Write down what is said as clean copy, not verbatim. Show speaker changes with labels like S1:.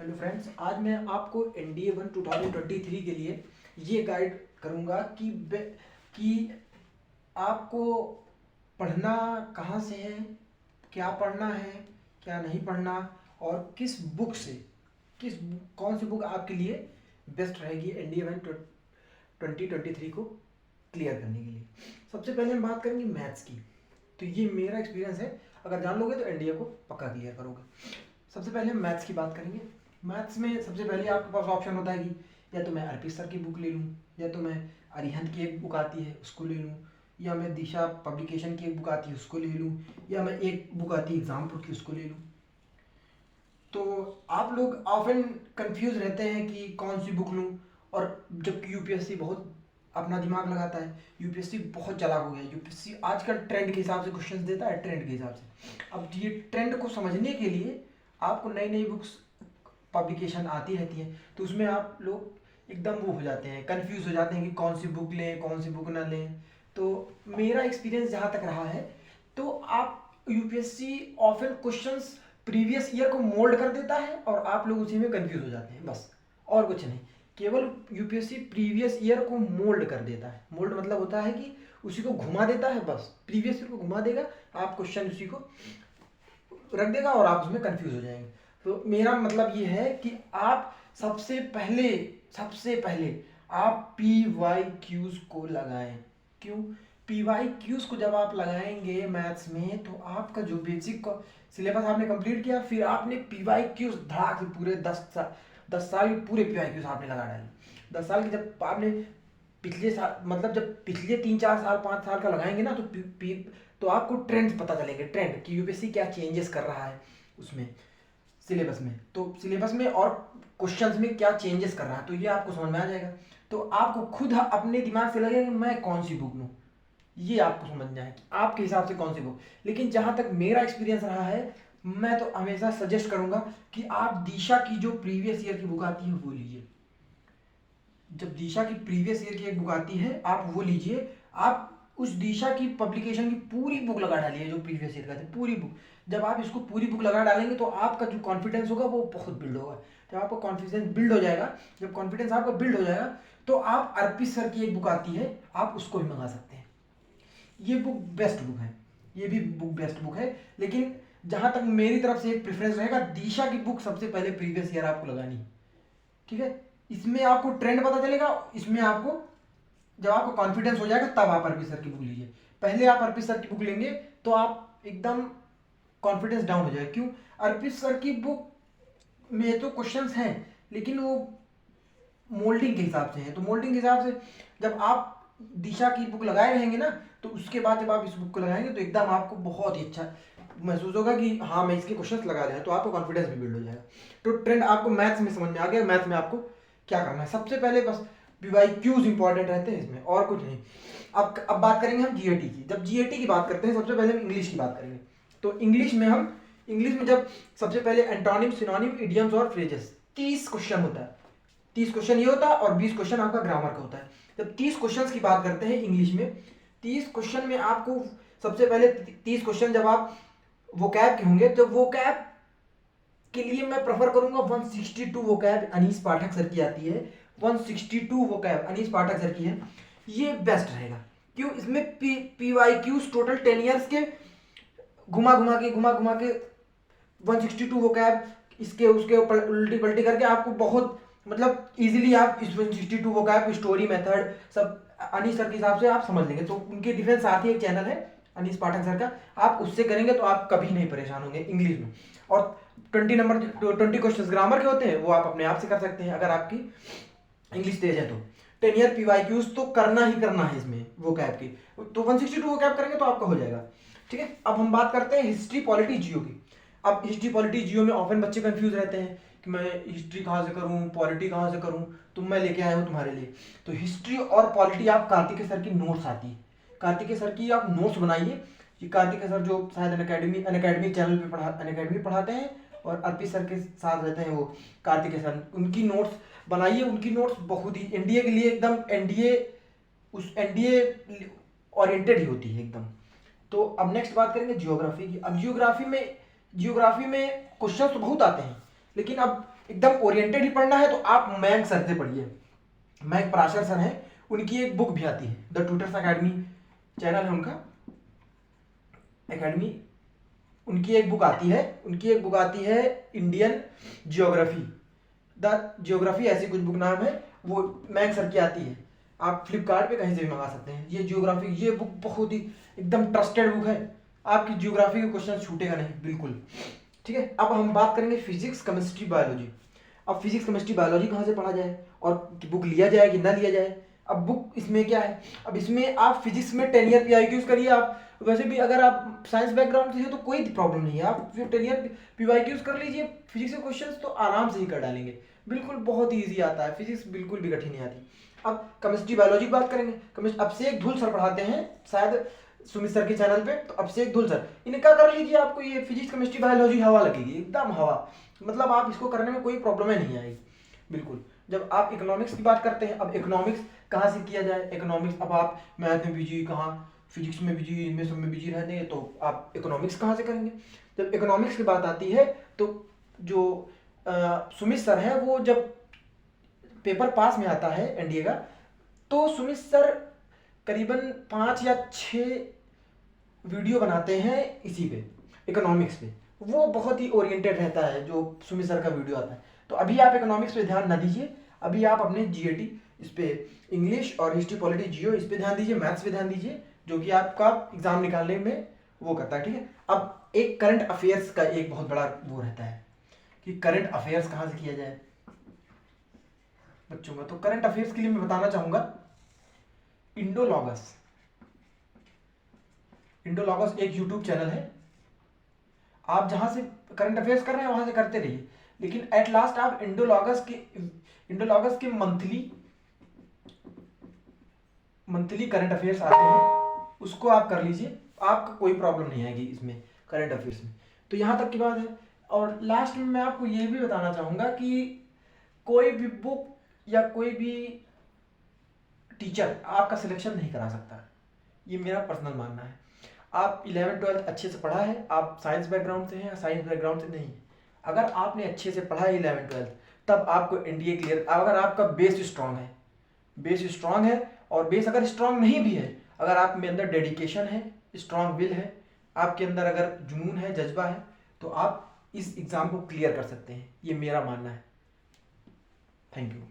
S1: Hello friends, आज मैं आपको एनडीए 1 2023 के लिए ये गाइड करूँगा कि आपको पढ़ना कहाँ से है, क्या पढ़ना है, क्या नहीं पढ़ना और किस बुक से कौन सी बुक आपके लिए बेस्ट रहेगी एनडीए 1 2023 को क्लियर करने के लिए। सबसे पहले हम बात करेंगे मैथ्स की। तो ये मेरा एक्सपीरियंस है, अगर जान लोगे तो एनडीए को पक्का क्लियर करोगे। सबसे पहले हम मैथ्स की बात करेंगे। मैथ्स में सबसे पहले आपके पास ऑप्शन होता है कि या तो मैं अर्पित सर की बुक ले लूँ, या तो मैं अरिहंत की एक बुक आती है उसको ले लूँ, या मैं दिशा पब्लिकेशन की एक बुक आती है उसको ले लूँ, या मैं एक बुक आती है एग्जामपुर की उसको ले लूँ। तो आप लोग ऑफन कंफ्यूज रहते हैं कि कौन सी बुक लूँ, और जबकि यूपीएससी बहुत अपना दिमाग लगाता है। यूपीएससी बहुत चालाक हो गया है। यूपीएससी आजकल ट्रेंड के हिसाब से क्वेश्चंस देता है, ट्रेंड के हिसाब से। अब ये ट्रेंड को समझने के लिए आपको नई नई बुक्स पब्लिकेशन आती रहती है, तो उसमें आप लोग एकदम वो हो जाते हैं, कंफ्यूज हो जाते हैं कि कौन सी बुक लें, कौन सी बुक ना लें। तो मेरा एक्सपीरियंस जहाँ तक रहा है, तो आप UPSC often questions previous year को मोल्ड कर देता है और आप लोग उसी में कंफ्यूज हो जाते हैं, बस और कुछ नहीं। केवल यूपीएससी प्रीवियस ईयर को मोल्ड कर देता है। मोल्ड मतलब होता है कि उसी को घुमा देता है, बस प्रीवियस ईयर को घुमा देगा, आप क्वेश्चन उसी को रख देगा और आप उसमें कंफ्यूज हो जाएंगे। तो मेरा मतलब ये है कि आप सबसे पहले आप पी वाई क्यूज को लगाएं। क्यों? पी वाई क्यूज को जब आप लगाएंगे मैथ्स में, तो आपका जो बेसिक सिलेबस आपने कंप्लीट किया, फिर आपने पी वाई क्यूज धड़ाक से पूरे 10 साल के पूरे पी वाई क्यूज आपने लगा डाले। 10 साल की जब आपने पिछले साल, मतलब जब पिछले 3 4 साल 5 साल का लगाएंगे ना, तो आपको ट्रेंड पता चलेंगे, ट्रेंड कि यूपीएससी क्या चेंजेस कर रहा है उसमें सिलेबस में, तो सिलेबस में और क्वेश्चंस में क्या चेंजेस कर रहा है, तो ये आपको समझ में आ जाएगा। तो आपको खुद अपने दिमाग से लगेगा कि मैं कौन सी बुक लूँ, ये आपको समझ में आए कि आपके हिसाब से कौन सी बुक। लेकिन जहाँ तक मेरा एक्सपीरियंस रहा है, मैं तो हमेशा सजेस्ट करूँगा कि आप दिशा की जो प्रीवियस ईयर की बुक आती है वो लीजिए। जब दिशा की प्रीवियस ईयर की एक बुक आती है, आप वो लीजिए। आप उस दिशा की पब्लिकेशन की पूरी बुक लगा डालिए, जो प्रीवियस ईयर का था पूरी बुक। जब आप इसको पूरी बुक लगा डालेंगे तो आपका जो कॉन्फिडेंस होगा वो बहुत बिल्ड होगा। जब आपका कॉन्फिडेंस बिल्ड हो जाएगा, जब कॉन्फिडेंस आपका बिल्ड हो जाएगा, तो आप अर्पित सर की एक बुक आती है, आप उसको भी मंगा सकते हैं। ये बुक बेस्ट बुक है, ये भी बुक बेस्ट बुक है। लेकिन जहां तक मेरी तरफ से एक प्रेफरेंस रहेगा, दिशा की बुक सबसे पहले प्रीवियस ईयर आपको लगानी है। ठीक है, इसमें आपको ट्रेंड पता चलेगा। इसमें आपको जब आपको कॉन्फिडेंस हो जाएगा, तब आप अर्पित सर की बुक लीजिए। पहले आप अर्पित सर की बुक लेंगे तो आप एकदम कॉन्फिडेंस डाउन हो जाएगा। क्यों? अर्पित सर की बुक में तो क्वेश्चंस हैं, लेकिन वो मोल्डिंग के हिसाब से है। तो मोल्डिंग के हिसाब से जब आप दिशा की बुक लगाए रहेंगे ना, तो उसके बाद जब आप इस बुक को लगाएंगे तो एकदम आपको बहुत ही अच्छा महसूस होगा कि हाँ, मैं इसके क्वेश्चंस लगा दिया, तो आपको कॉन्फिडेंस भी बिल्ड हो जाएगा। तो ट्रेंड आपको मैथ्स में समझ में आ गया। मैथ्स में आपको क्या करना है, सबसे पहले बस पीवाई क्यूज इंपॉर्टेंट रहते हैं इसमें, और कुछ नहीं। अब बात करेंगे हम जीएटी की। जब जीएटी की बात करते हैं, सबसे पहले हम इंग्लिश की बात करेंगे। तो इंग्लिश में जब सबसे पहले एंटोनिम, सिनोनिम, इडियम्स और फ्रेजेस 30 क्वेश्चन होता है। 30 क्वेश्चन ये होता है और 20 क्वेश्चन आपका ग्रामर का होता है। जब 30 क्वेश्चन की बात करते हैं इंग्लिश में, 30 क्वेश्चन में आपको सबसे पहले 30 क्वेश्चन जब आप वोकैब के होंगे, तो वोकैब के लिए मैं प्रेफर करूंगा 162 वोकैब अनीस पाठक सर की आती है। 162 वोकैब अनीस पाठक सर की है, ये बेस्ट रहेगा। क्यों? इसमें P Y Qs total 10 years के घुमा घुमा के 162 वोकैब इसके उसके ऊपर उल्टी पलटी करके आपको बहुत मतलब इजीली आप इस 162 वोकैब स्टोरी मेथड सब अनीस सर के हिसाब से आप समझ लेंगे। तो उनके डिफेंस साथ ही एक चैनल है अनीस पाठक सर का, आप उससे करेंगे तो आप कभी नहीं परेशान होंगे इंग्लिश में। और 20 क्वेश्चन ग्रामर के होते हैं, वो आप अपने आप से कर सकते हैं अगर आपकी इंग्लिश तेज है तो। 10 ईयर पीवाईक्यूज तो करना ही करना है इसमें वोकैब की, तो 162 वोकैब करेंगे तो आपका हो जाएगा। ठीक है, अब हम बात करते हैं हिस्ट्री पॉलिटी जियो की। अब हिस्ट्री पॉलिटी जियो में ऑफन बच्चे कंफ्यूज रहते हैं कि मैं हिस्ट्री कहाँ से करूँ, पॉलिटी कहाँ से करूँ। तो मैं लेके आया हूँ तुम्हारे लिए। तो हिस्ट्री और पॉलिटी आप कार्तिकेय सर की नोट्स आती है, कार्तिकेय सर की आप नोट्स बनाइए। ये कार्तिकेय सर जो शायद अनअकैडमी चैनल पे अनअकैडमी पढ़ाते हैं, और अर्पित सर के साथ रहते हैं वो कार्तिकेय सर, उनकी नोट्स बनाइए। उनकी नोट्स बहुत ही एनडीए के लिए एकदम एनडीए ओरिएंटेड ही होती है एकदम। तो अब नेक्स्ट बात करेंगे जियोग्राफी की। अब जियोग्राफी में क्वेश्चन तो बहुत आते हैं, लेकिन अब एकदम ओरिएंटेड ही पढ़ना है तो आप मयंक सर से पढ़िए। मयंक पराशर सर हैं, उनकी एक बुक भी आती है, द ट्यूटर्स अकेडमी चैनल है उनका, एकेडमी, उनकी एक बुक आती है इंडियन जियोग्राफी, द जियोग्राफी ऐसी कुछ बुक नाम है, वो मयंक सर की आती है। आप फ्लिपकार्ट पे कहीं से भी मंगा सकते हैं। ये जियोग्राफी, ये बुक बहुत ही एकदम ट्रस्टेड बुक है, आपकी जियोग्राफी के क्वेश्चन छूटेगा नहीं बिल्कुल। ठीक है, अब हम बात करेंगे फिजिक्स केमिस्ट्री बायोलॉजी। अब फिजिक्स केमिस्ट्री बायोलॉजी कहाँ से पढ़ा जाए और बुक लिया जाए कि ना लिया जाए। अब बुक इसमें क्या है, अब इसमें आप फिजिक्स में 10 ईयर PYQs करिए। आप वैसे भी अगर आप साइंस बैकग्राउंड से हैं तो कोई प्रॉब्लम नहीं है, आप 10 ईयर PYQs कर लीजिए, फिजिक्स के क्वेश्चंस तो आराम से ही कर डालेंगे, बिल्कुल बहुत ही ईजी आता है, फिजिक्स बिल्कुल भी कठिन नहीं आती। अब केमिस्ट्री बायोलॉजी की बात करेंगे, अभिषेक धुल सर पढ़ाते हैं शायद सुमित सर के चैनल पे, तो अभिषेक धुल सर, इनका कर लीजिए, आपको ये फिजिक्स केमिस्ट्री बायोलॉजी हवा लगेगी, एकदम हवा, मतलब आप इसको करने में कोई प्रॉब्लम ही नहीं आएगी बिल्कुल। जब आप इकोनॉमिक्स की बात करते हैं, अब इकोनॉमिक्स कहाँ से किया जाए, इकोनॉमिक्स अब आप मैथ में बिजी, कहाँ फिजिक्स में बिजी, इनमें सब में बिजी रहते हैं, तो आप इकोनॉमिक्स कहाँ से करेंगे। जब इकोनॉमिक्स की बात आती है तो जो सुमित सर है, वो जब पेपर पास में आता है एनडीए का, तो सुमित सर करीबन 5 या 6 वीडियो बनाते हैं इसी पे, इकोनॉमिक्स पे, वो बहुत ही ओरिएंटेड रहता है जो सुमित सर का वीडियो आता है। तो अभी आप इकोनॉमिक्स पे ध्यान ना दीजिए, अभी आप अपने जीएटी इस पे, इंग्लिश और हिस्ट्री पॉलिटी जियो इस पे ध्यान दीजिए, मैथ्स पे ध्यान दीजिए, जो कि आपका एग्जाम निकालने में वो करता है। ठीक है, अब एक करंट अफेयर्स का एक बहुत बड़ा वो रहता है कि करंट अफेयर्स कहाँ से किया जाए बच्चों में। तो करंट अफेयर्स के लिए मैं बताना चाहूंगा इंडोलॉगस, इंडोलॉगस एक यूट्यूब चैनल है, आप जहां से करंट अफेयर्स कर रहे हैं वहां से करते रहिए, लेकिन एट लास्ट आप इंडोलॉगस के मंथली करंट अफेयर्स आते हैं, उसको आप कर लीजिए, आपका कोई प्रॉब्लम नहीं आएगी इसमें करंट अफेयर्स में। तो यहाँ तक की बात है। और लास्ट में मैं आपको ये भी बताना चाहूंगा कि कोई भी बुक या कोई भी टीचर आपका सिलेक्शन नहीं करा सकता, ये मेरा पर्सनल मानना है। आप 11th-12th अच्छे से पढ़ा है, आप साइंस बैकग्राउंड से हैं या साइंस बैकग्राउंड से नहीं, अगर आपने अच्छे से पढ़ा है 11th-12th, तब आपको एनडीए क्लियर, अगर आपका बेस स्ट्रांग है, बेस स्ट्रांग है, और बेस अगर स्ट्रांग नहीं भी है, अगर आप में अंदर डेडिकेशन है, स्ट्रांग विल है, आपके अंदर अगर जुनून है, जज्बा है, तो आप इस एग्ज़ाम को क्लियर कर सकते हैं, ये मेरा मानना है। Thank you.